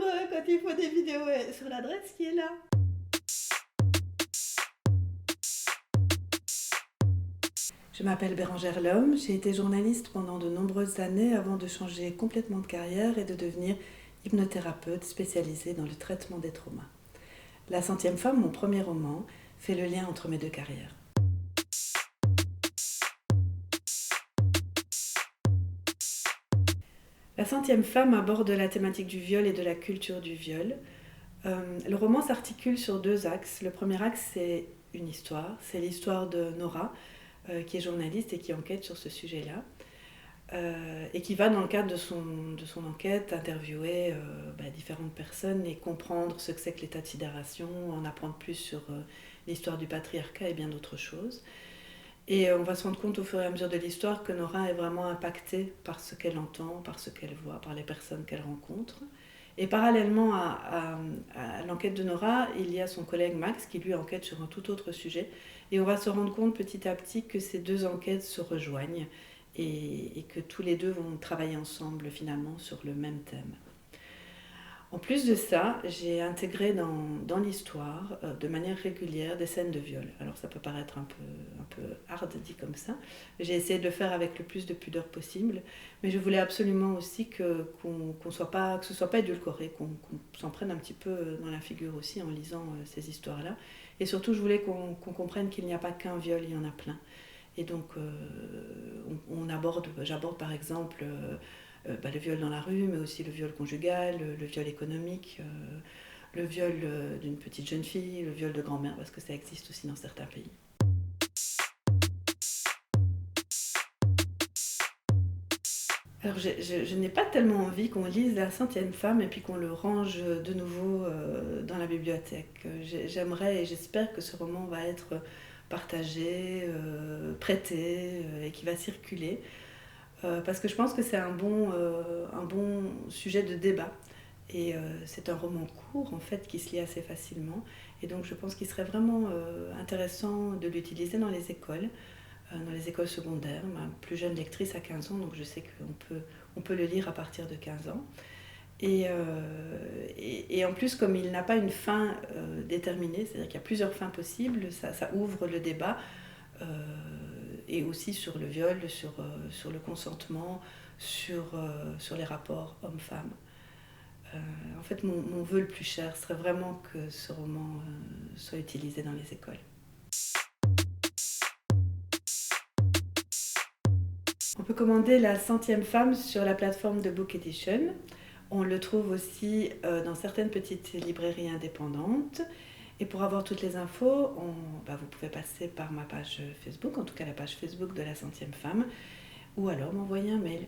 quand il faut des vidéos sur l'adresse qui est là. Je m'appelle Bérangère Lhomme, j'ai été journaliste pendant de nombreuses années avant de changer complètement de carrière et de devenir hypnothérapeute spécialisée dans le traitement des traumas. La centième femme, mon premier roman, fait le lien entre mes deux carrières. La centième femme aborde la thématique du viol et de la culture du viol. Le roman s'articule sur deux axes. Le premier axe, c'est une histoire. C'est l'histoire de Nora, qui est journaliste et qui enquête sur ce sujet-là. Et qui va, dans le cadre de son enquête, interviewer différentes personnes et comprendre ce que c'est que l'état de sidération, en apprendre plus sur l'histoire du patriarcat et bien d'autres choses. Et on va se rendre compte au fur et à mesure de l'histoire que Nora est vraiment impactée par ce qu'elle entend, par ce qu'elle voit, par les personnes qu'elle rencontre. Et parallèlement à l'enquête de Nora, il y a son collègue Max qui lui enquête sur un tout autre sujet. Et on va se rendre compte petit à petit que ces deux enquêtes se rejoignent et que tous les deux vont travailler ensemble finalement sur le même thème. En plus de ça, j'ai intégré dans l'histoire, de manière régulière, des scènes de viol. Alors ça peut paraître un peu hard dit comme ça. J'ai essayé de le faire avec le plus de pudeur possible, mais je voulais absolument aussi que ce soit pas édulcoré, qu'on s'en prenne un petit peu dans la figure aussi en lisant ces histoires-là. Et surtout, je voulais qu'on comprenne qu'il n'y a pas qu'un viol, il y en a plein. Et donc, j'aborde par exemple le viol dans la rue, mais aussi le viol conjugal, le viol économique, le viol d'une petite jeune fille, le viol de grand-mère, parce que ça existe aussi dans certains pays. Alors, je n'ai pas tellement envie qu'on lise La centième femme et puis qu'on le range de nouveau dans la bibliothèque. J'aimerais et j'espère que ce roman va être partagé, prêté et qui va circuler. Parce que je pense que c'est un bon sujet de débat. Et c'est un roman court en fait qui se lit assez facilement. Et donc je pense qu'il serait vraiment intéressant de l'utiliser dans les écoles secondaires. Ma plus jeune lectrice a 15 ans, donc je sais qu'on peut le lire à partir de 15 ans. Et en plus, comme il n'a pas une fin déterminée, c'est-à-dire qu'il y a plusieurs fins possibles, ça ouvre le débat. Et aussi sur le viol, sur le consentement, sur les rapports hommes-femmes. En fait, mon vœu le plus cher serait vraiment que ce roman soit utilisé dans les écoles. On peut commander La centième femme sur la plateforme de Book Edition. On le trouve aussi dans certaines petites librairies indépendantes. Et pour avoir toutes les infos, vous pouvez passer par ma page Facebook, en tout cas la page Facebook de La centième femme, ou alors m'envoyer un mail.